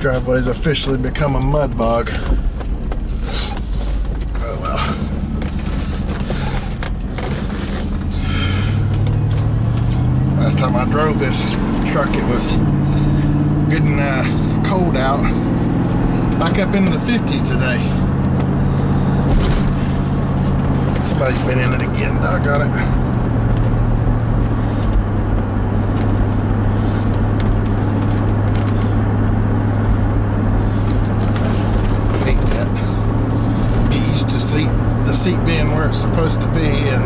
Driveway's officially become a mud bog. Oh well. Last time I drove this truck, it was getting cold out. Back up into the 50s today. Somebody's been in it again. Doggone it. The seat being where it's supposed to be, and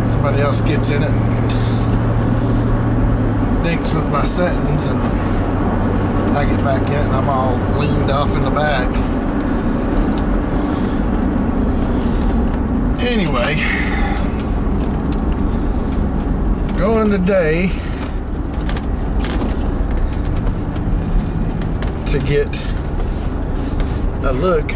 somebody else gets in it and dinks with my settings, and I get back in it and I'm all leaned off in the back. Anyway, going today to get a look.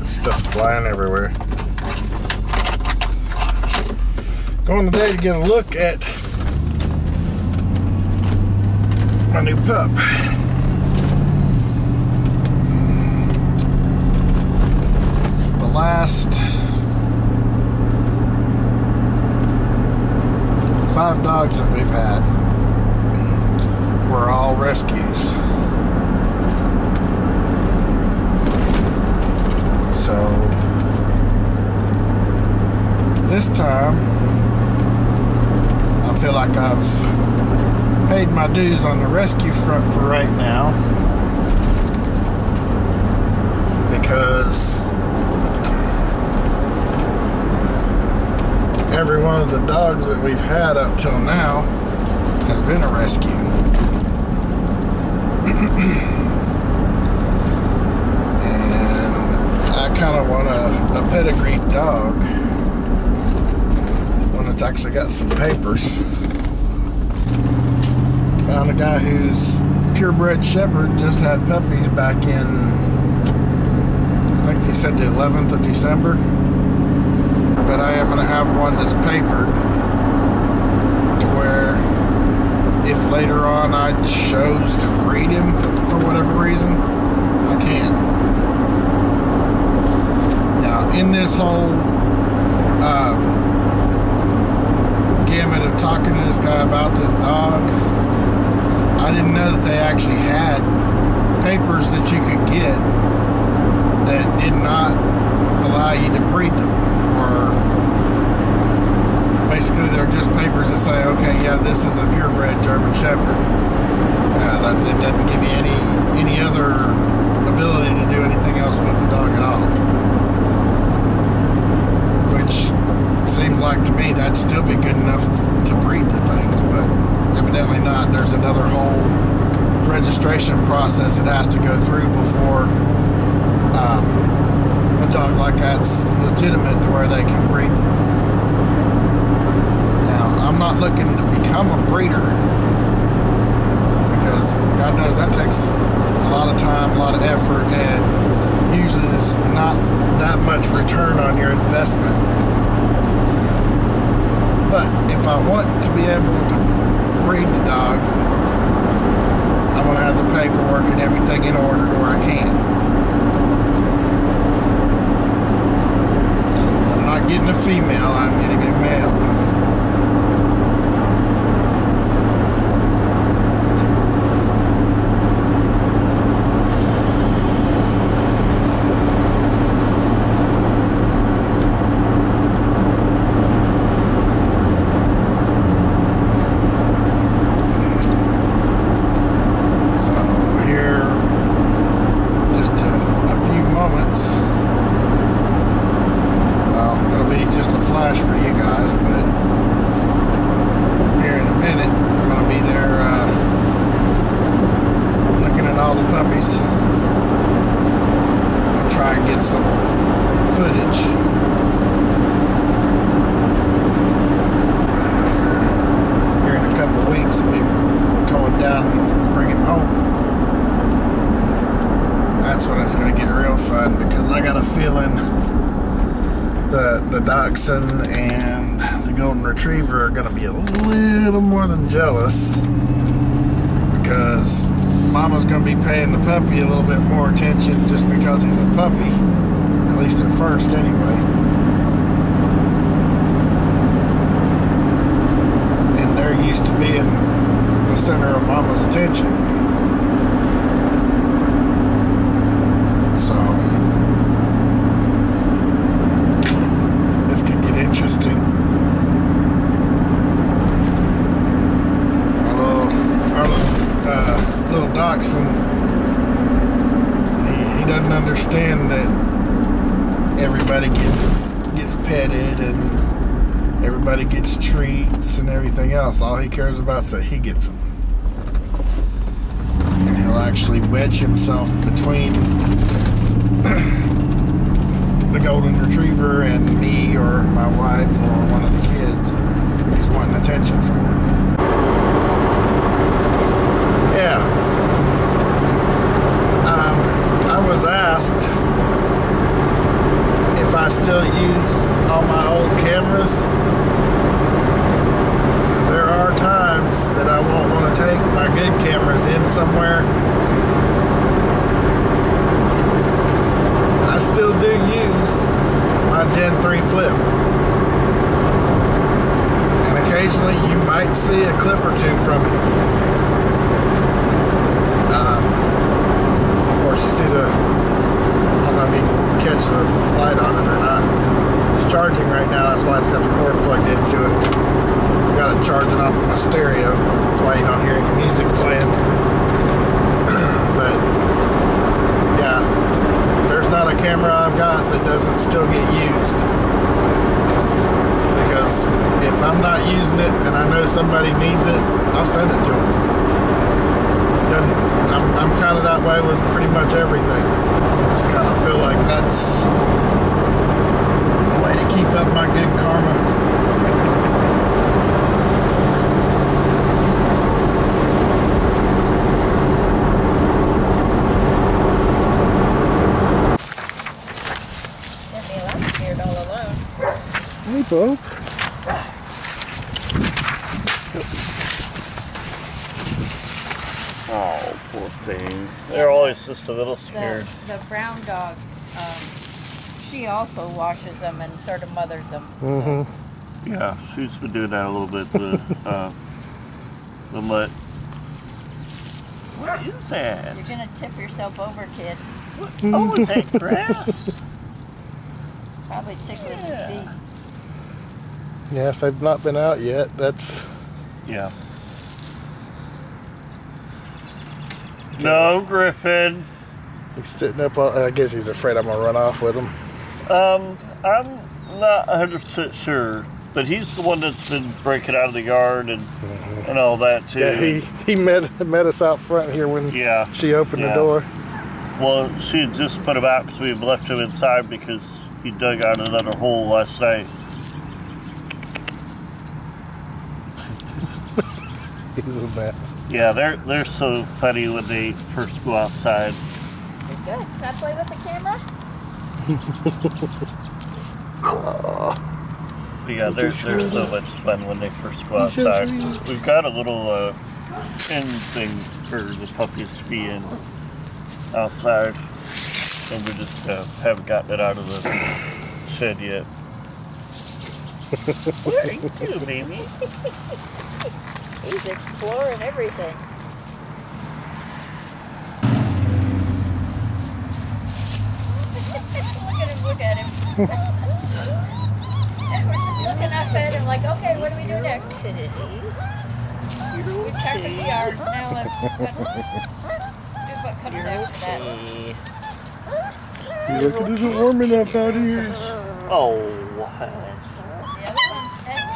Stuff flying everywhere. Going today to get a look at my new pup. The last 5 dogs that we've had were all rescues. So this time I feel like I've paid my dues on the rescue front for right now, because every one of the dogs that we've had up till now has been a rescue. I kind of want a pedigree dog, one that's actually got some papers. Found a guy who's purebred shepherd, just had puppies back in, I think they said the 11th of December. But I am going to have one that's papered, to where if later on I chose to breed him for whatever reason, I can. In this whole gamut of talking to this guy about this dog, I didn't know that they actually had papers that you could get that did not allow you to breed them, or basically they're just papers that say, okay, yeah, this is a purebred German Shepherd. It doesn't give you any other ability to do anything else with the dog at all. Which seems like to me that'd still be good enough to breed the things, but evidently not. There's another whole registration process it has to go through before a dog like that's legitimate to where they can breed them. Now, I'm not looking to become a breeder, because God knows that takes a lot of time, a lot of effort, and usually there's not that much return on your investment. But if I want to be able to breed the dog, I want to have the paperwork and everything in order to where I can. I'm not getting a female, I'm getting a male. the dachshund and the golden retriever are going to be a little more than jealous, because mama's going to be paying the puppy a little bit more attention just because he's a puppy, at least at first anyway. And they're used to being the center of mama's attention. So this could get interesting. Our little dachshund, he doesn't understand that everybody gets petted and everybody gets treats and everything else. All he cares about is that he gets them. And he'll actually wedge himself between the golden retriever and me or my wife or one of the kids if he's wanting attention from her. Yeah. I was asked if I still use all my old cameras. There are times that I won't want to take my good cameras in somewhere. I still do use my Gen 3 flip. And occasionally you might see a clip or two from it. Of course, you see the, I don't know if you can catch the light on it or not. It's charging right now, that's why it's got the cord plugged into it. Got it charging off of my stereo, that's why you don't hear any music playing. But yeah, there's not a camera I've got that doesn't still get used. Because if I'm not using it and I know somebody needs it, I'll send it to them. I'm kind of that way with pretty much everything. I just kind of feel like that's a way to keep up my good karma. Scared all alone. Hey, Bo. Oh, poor thing. They're always just a little scared. The brown dog, she also washes them and sort of mothers them. Mm-hmm. So. Yeah, she's been doing that a little bit. The mutt. What is that? You're gonna tip yourself over, kid. Oh, is that grass? Probably tickling his feet. Yeah, if they've not been out yet, that's... Yeah. No, Griffin. He's sitting up, I guess he's afraid I'm going to run off with him. I'm not 100% sure, but he's the one that's been breaking out of the yard and all that too. Yeah, he met us out front here when she opened the door. Well, she had just put him out because we had left him inside because he dug out another hole last night. He's a mess. Yeah, they're so funny when they first go outside. You're good. Can I play with the camera? Yeah, they're so much fun when they first go outside. We've got a little pen thing for the puppies to be in outside, and we just haven't gotten it out of the shed yet. What are you doing, baby? He's exploring everything. Look at him. And we're just looking up at him like, okay, what do we do next? We checked the yard. Now let's do what comes after that. Look, it isn't warm enough out here. Oh, The other one's dead.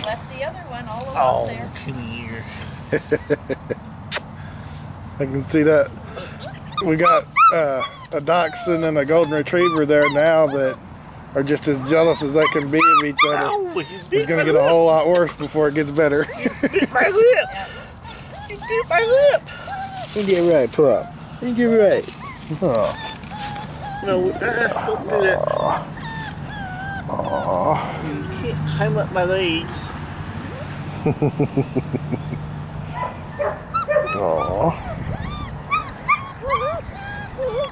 Left the other one all alone there. come here. I can see that. We got a dachshund and a golden retriever there now that are just as jealous as they can be of each other. Ow, It's going to get a whole lot worse before it gets better. You bit my lip. You bit my lip. You get right, pup. You get right. Oh. No, don't do that. Aww. You can't climb up my legs. Aww.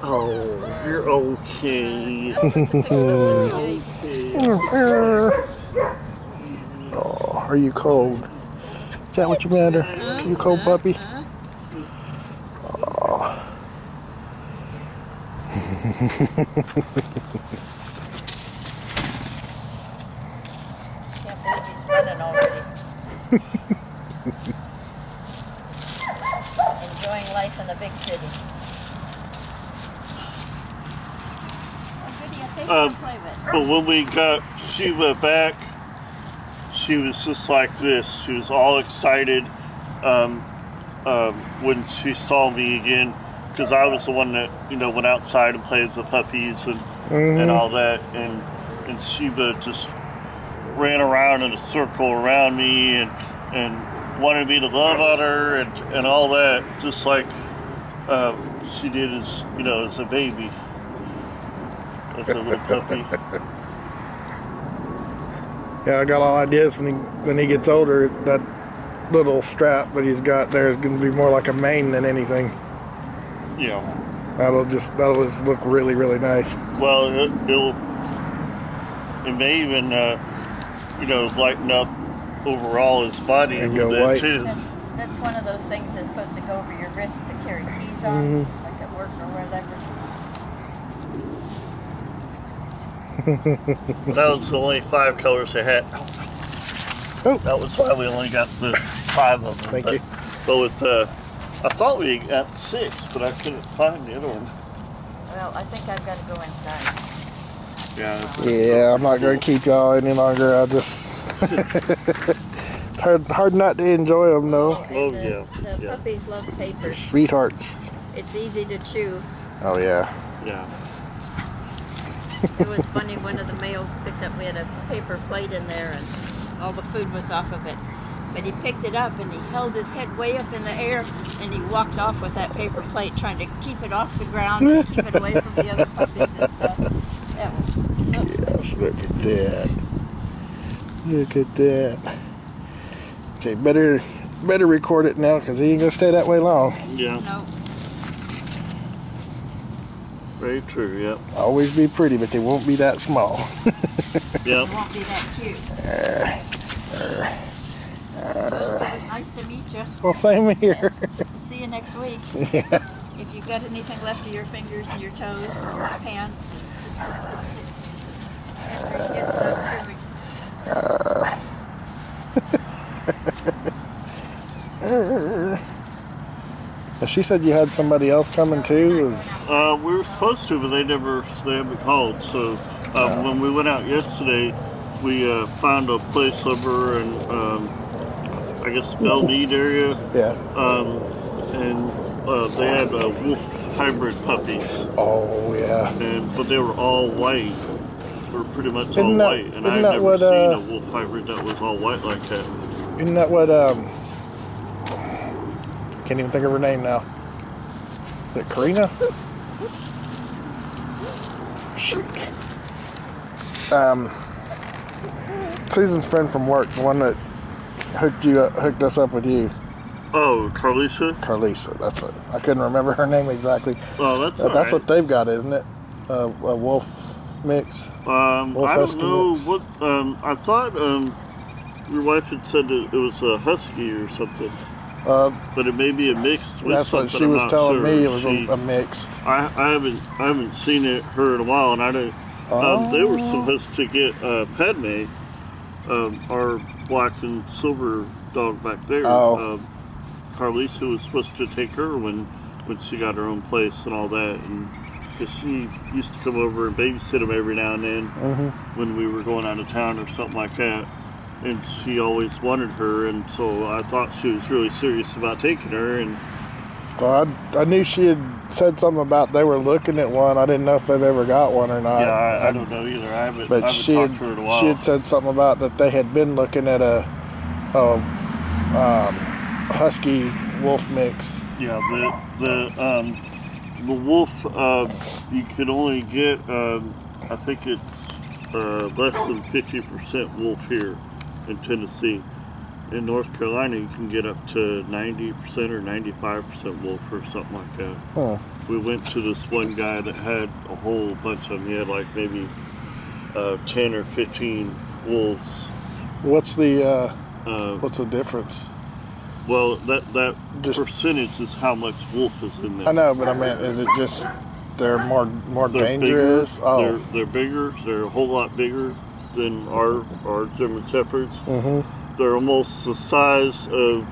Oh, you're okay. Oh, are you cold? Is that what you matter? You cold puppy? Oh. Can't believe he's running already. Enjoying life in the big city. But when we got Shiva back, she was just like this. She was all excited when she saw me again, because I was the one that, you know, went outside and played with the puppies and all that, and Shiva just ran around in a circle around me and wanted me to love on her and all that, just like she did as, you know, as a baby. As a little puppy. Yeah, I got all ideas when he gets older. That little strap that he's got there is going to be more like a mane than anything. Yeah. That'll just look really, really nice. Well, it may even you know, lighten up overall his body And a little go bit white. too. That's one of those things that's supposed to go over your wrist to carry keys on, like at work or whatever. That was the only 5 colors they had. Oh. That was why we only got the 5 of them. Thank you. But with I thought we got 6, but I couldn't find the other one. Well, I think I've got to go inside. Yeah, I'm not going to keep y'all any longer. I just it's hard not to enjoy them though. Oh, The yeah. puppies love paper. Sweethearts. It's easy to chew. Oh yeah. Yeah. It was funny, one of the males picked up, we had a paper plate in there and all the food was off of it. But he picked it up and he held his head way up in the air and he walked off with that paper plate trying to keep it off the ground and keep it away from the other puppies and stuff. That was so Yes, look at that. Look at that. Okay, better record it now because he ain't gonna stay that way long. Yeah. No. Very true, yep. Always be pretty, but they won't be that small. Yep. It won't be that cute. Well, it was nice to meet you. Well, same here. See you next week. Yeah. If you've got anything left of your fingers and your toes and your pants. After you get stuff trimming. She said you had somebody else coming too. We were supposed to, but they haven't called. So when we went out yesterday, we found a place over in I guess Belle Meade area. Yeah. And they had wolf hybrid puppies. Oh yeah. But they were all white. They were pretty much all Isn't that- white, and isn't I've that never what, seen a wolf hybrid that was all white like that. Isn't that what can't even think of her name now. Is it Karina? Shoot. Susan's friend from work, the one that hooked us up with you. Oh, Carlisa? Carlisa, that's it. I couldn't remember her name exactly. Oh, that's That's alright. what they've got, isn't it? A wolf mix. I don't know mix. what. I thought your wife had said that it was a husky or something, but it may be a mix with That's what something. she I'm was not telling sure. me. It was a mix. I haven't seen her in a while, and I don't. They were supposed to get Padme, our black and silver dog back there. Oh. Carlisa was supposed to take her when she got her own place and all that, and because she used to come over and babysit him every now and then when we were going out of town or something like that, and she always wanted her, and so I thought she was really serious about taking her. And Well, I knew she had said something about they were looking at one. I didn't know if they've ever got one or not. yeah, I don't know either. I haven't But talked to her in a while. she had said something about that they had been looking at a husky wolf mix. Yeah, The wolf, you can only get, I think it's less than 50% wolf here in Tennessee. In North Carolina, you can get up to 90% or 95% wolf or something like that. Huh. We went to this one guy that had a whole bunch of them. He had like maybe 10 or 15 wolves. What's the difference? Well, that percentage is how much wolf is in there. I know, but I mean, is it just they're more They're dangerous? Bigger. Oh, They're bigger. They're a whole lot bigger than our German Shepherds. mm-hmm. They're almost the size of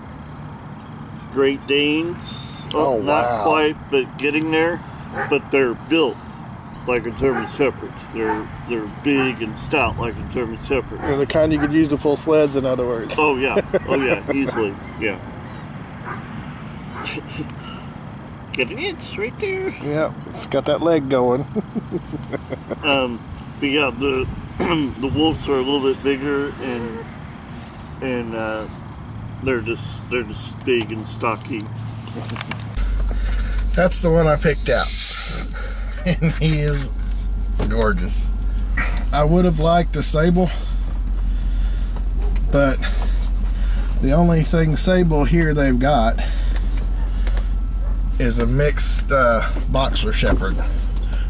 Great Danes. Oh, wow. Not quite, but getting there. But they're built like a German Shepherd. They're big and stout like a German Shepherd. They're the kind you could use to pull sleds, in other words. Oh yeah, easily, yeah. Get an inch right there. Yeah, it's got that leg going. But yeah, the wolves are a little bit bigger and they're just big and stocky. That's the one I picked out, and he is gorgeous. I would have liked a sable, but the only thing sable here they've got is a mixed boxer shepherd,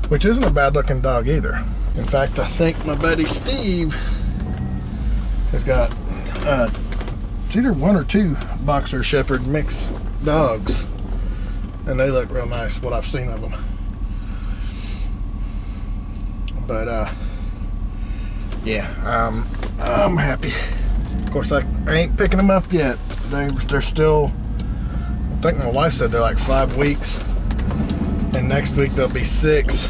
which isn't a bad looking dog either. In fact, I think my buddy Steve has got it's either one or two boxer shepherd mixed dogs, and they look real nice, what I've seen of them. But yeah, I'm happy. Of course, I ain't picking them up yet. They're still, I think my wife said they're like 5 weeks, and next week they'll be 6.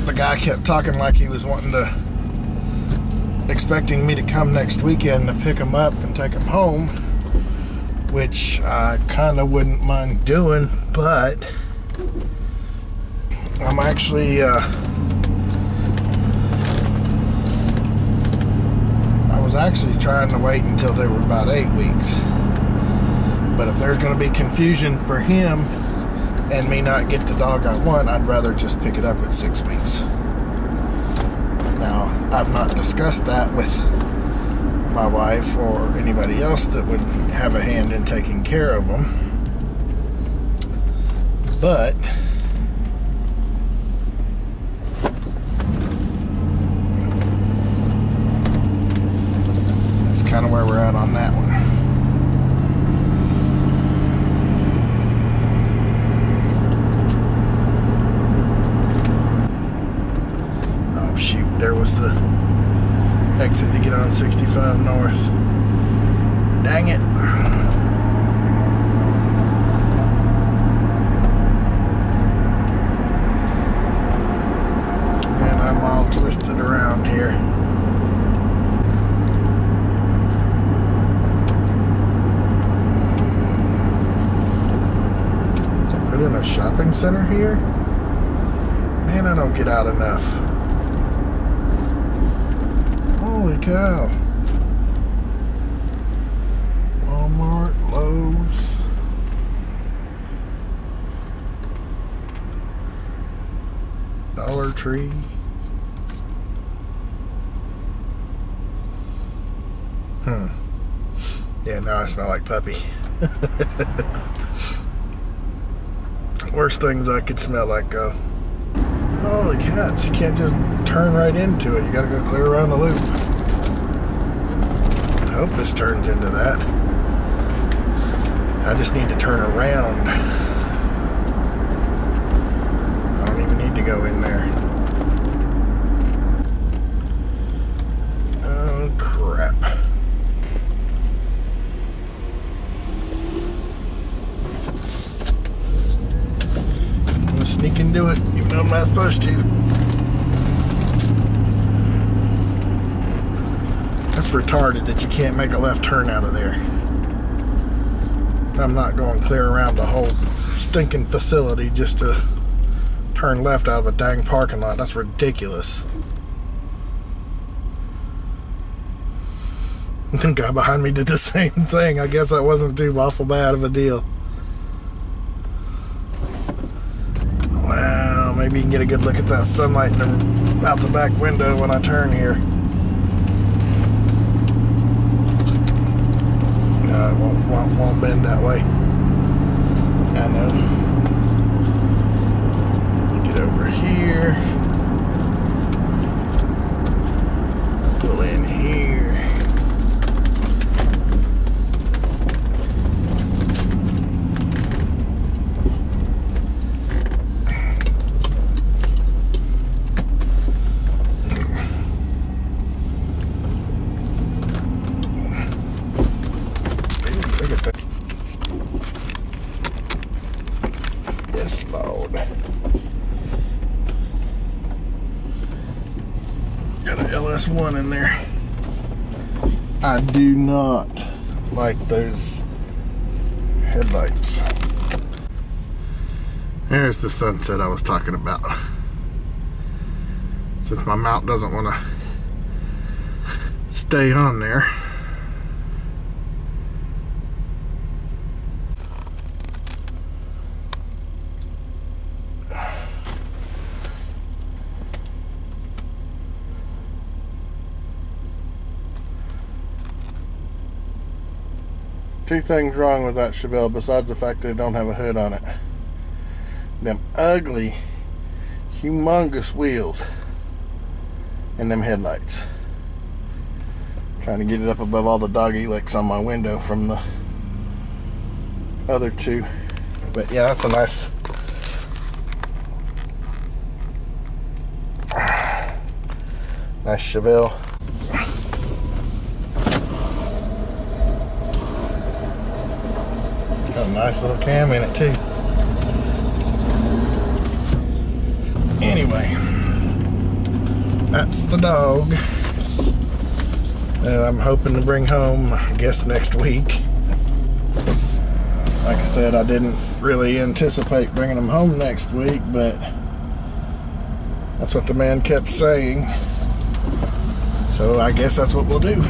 The guy kept talking like he was expecting me to come next weekend to pick them up and take them home, which I kind of wouldn't mind doing, but I'm actually I was actually trying to wait until they were about 8 weeks, but if there's going to be confusion for him and me not get the dog I want, I'd rather just pick it up at 6 weeks. Now, I've not discussed that with my wife or anybody else that would have a hand in taking care of them, but that's kind of where we're at on that one. Oh shoot, there was the exit to get on 65 north. Dang it. And I'm all twisted around here. Put in a shopping center here? Man, I don't get out enough. Holy cow. Walmart, Lowe's. Dollar Tree. Yeah, now I smell like puppy. Worst things I could smell like go. Holy cats, you can't just turn right into it. You gotta go clear around the loop. I hope this turns into that. I just need to turn around. I don't even need to go in there. Oh, crap. I'm gonna sneak into it, even though I'm not supposed to. That's retarded that you can't make a left turn out of there. I'm not going clear around the whole stinking facility just to turn left out of a dang parking lot. That's ridiculous. The guy behind me did the same thing. I guess that wasn't too awful bad of a deal. maybe you can get a good look at that sunlight out the back window when I turn here. No, it won't bend that way. I know. Let me get over here. Pull in here. Look at that. Yes, Lord. Got an LS1 in there. I do not like those headlights. There's the sunset I was talking about. Since my mount doesn't want to stay on there. Two things wrong with that Chevelle besides the fact that it don't have a hood on it. Them ugly, humongous wheels and them headlights. Trying to get it up above all the doggy licks on my window from the other two. But yeah, that's a nice Chevelle. Got a nice little cam in it too. Anyway, that's the dog that I'm hoping to bring home, I guess, next week. Like I said, I didn't really anticipate bringing him home next week, but that's what the man kept saying. So I guess that's what we'll do.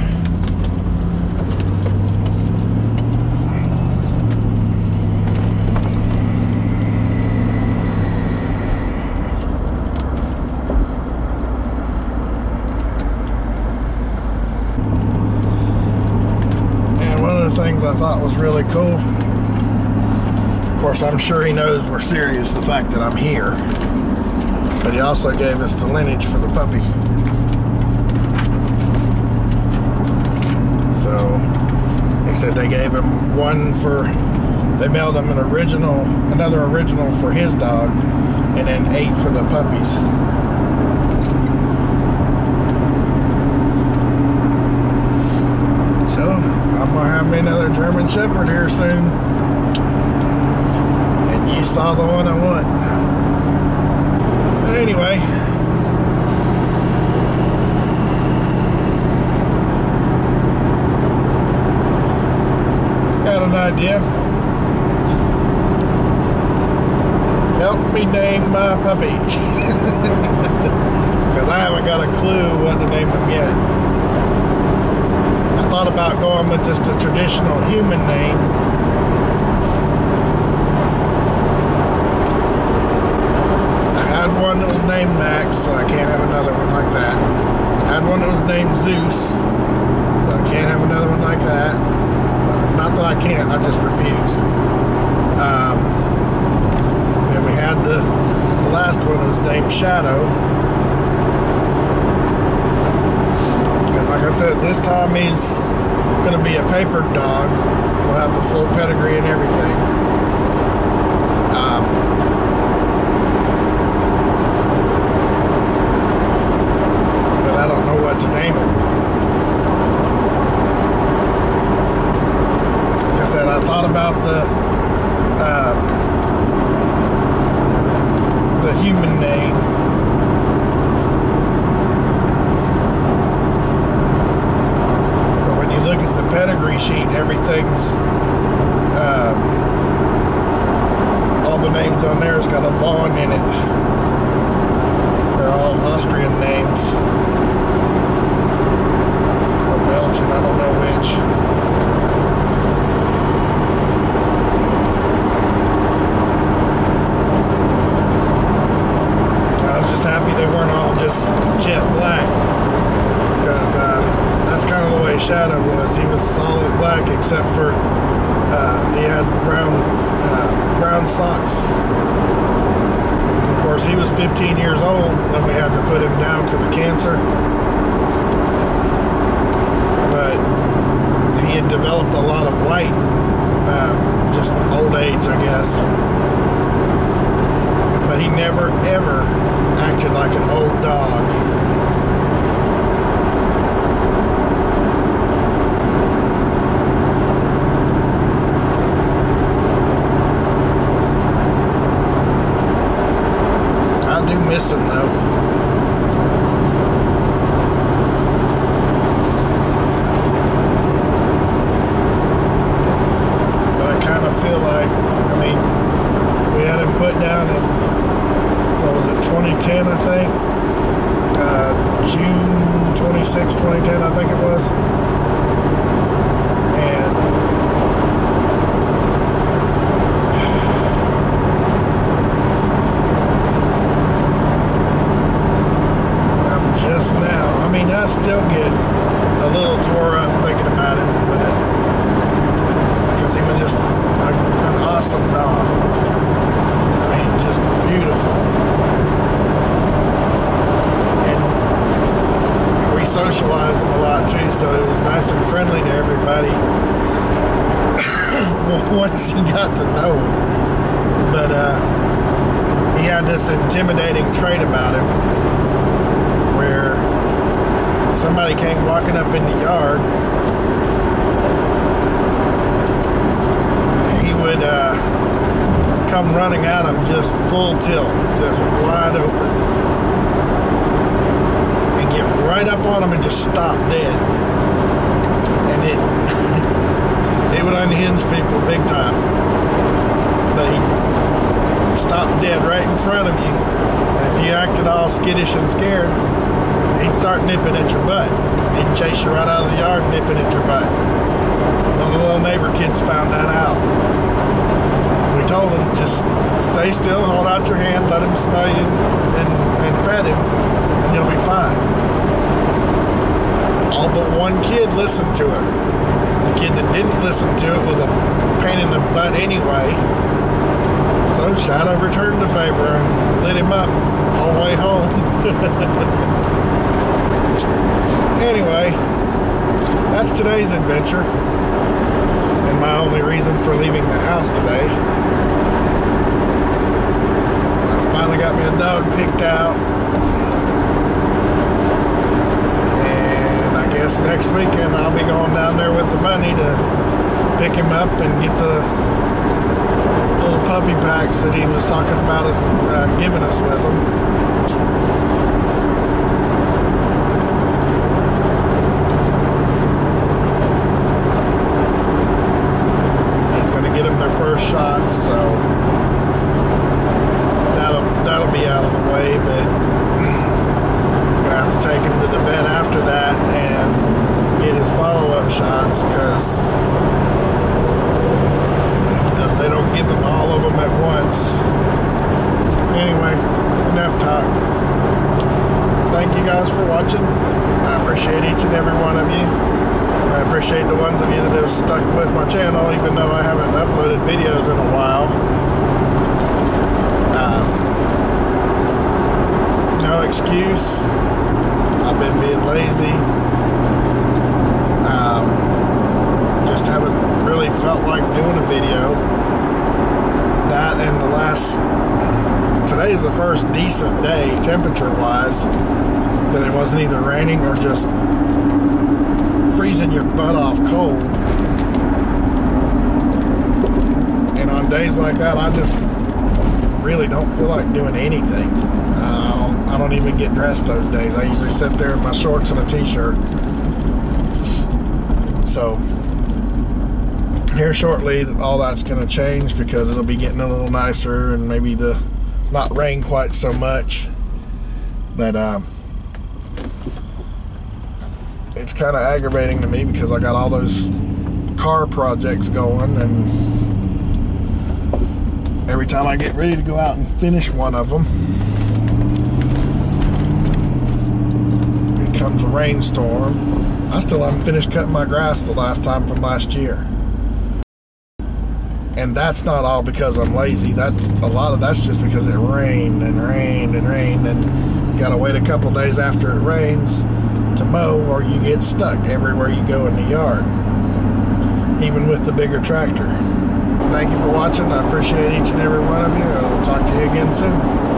Things I thought was really cool. Of course, I'm sure he knows we're serious, the fact that I'm here. But he also gave us the lineage for the puppy. So, he said they gave him one for, they mailed him another original for his dog, and then 8 for the puppies. So, I'm gonna have me another German Shepherd here soon. And you saw the one I want. But anyway. Got an idea. Help me name my puppy. Because I haven't got a clue what to name him yet. I thought about going with just a traditional human name. I had one that was named Max, so I can't have another one like that. I had one that was named Zeus, so I can't have another one like that. Not that I can't, I just refuse. Then we had the last one that was named Shadow. Like I said, this time he's going to be a papered dog. We'll have a full pedigree and everything. But I don't know what to name him. Like I said, I thought about the human name. Look at the pedigree sheet, everything's all the names on there has got a Vaughn in it. They're all Austrian names or Belgian, I don't know which. on socks. Of course, he was 15 years old when we had to put him down for the cancer. But he had developed a lot of white, just old age, I guess. But he never, ever acted like an old dog. I do miss him, though. Feel like, I mean, we had him put down in, what was it, 2010, I think? June 26, 2010, I think it was. And I'm just now, I mean, I still get a little tore up thinking about him, but because he was just an awesome dog. I mean, just beautiful. And we socialized him a lot too, so it was nice and friendly to everybody once he got to know him. But he had this intimidating trait about him where somebody came walking up in the yard, would come running at him just full tilt, just wide open, and get right up on him and just stop dead. And it would unhinge people big time. But he'd stop dead right in front of you, and if you acted all skittish and scared, he'd start nipping at your butt. He'd chase you right out of the yard, nipping at your butt. One of the little neighbor kids found that out. We told him, just stay still, hold out your hand, let him smell you, and pet him, and you'll be fine. All but one kid listened to it. The kid that didn't listen to it was a pain in the butt anyway. So Shadow returned the favor and lit him up all the way home. Anyway, that's today's adventure. And my only reason for leaving the house today. I finally got me a dog picked out. And I guess next weekend I'll be going down there with the money to pick him up and get the little puppy packs that he was talking about us giving us with him. Get them their first shots, so that'll be out of the way, but we'll have to take him to the vet after that and get his follow-up shots, because they don't give them all of them at once. Anyway, enough talk. Thank you guys for watching. I appreciate each and every one of you. I appreciate the ones of you that have stuck with my channel, even though I haven't uploaded videos in a while. No excuse. I've been being lazy. Just haven't really felt like doing a video. That and the last... Today's the first decent day, temperature-wise, that it wasn't either raining or just freezing your butt off cold. And on days like that, I just really don't feel like doing anything. I don't even get dressed those days. I usually sit there in my shorts and a t-shirt. So here shortly, all that's going to change, because it'll be getting a little nicer and maybe not rain quite so much. But it's kind of aggravating to me, because I got all those car projects going, and every time I get ready to go out and finish one of them, it comes a rainstorm. I still haven't finished cutting my grass the last time from last year. And that's not all because I'm lazy. That's a lot of that's just because it rained and rained and rained, and you gotta wait a couple days after it rains to mow, or you get stuck everywhere you go in the yard, even with the bigger tractor. Thank you for watching. I appreciate each and every one of you. I'll talk to you again soon.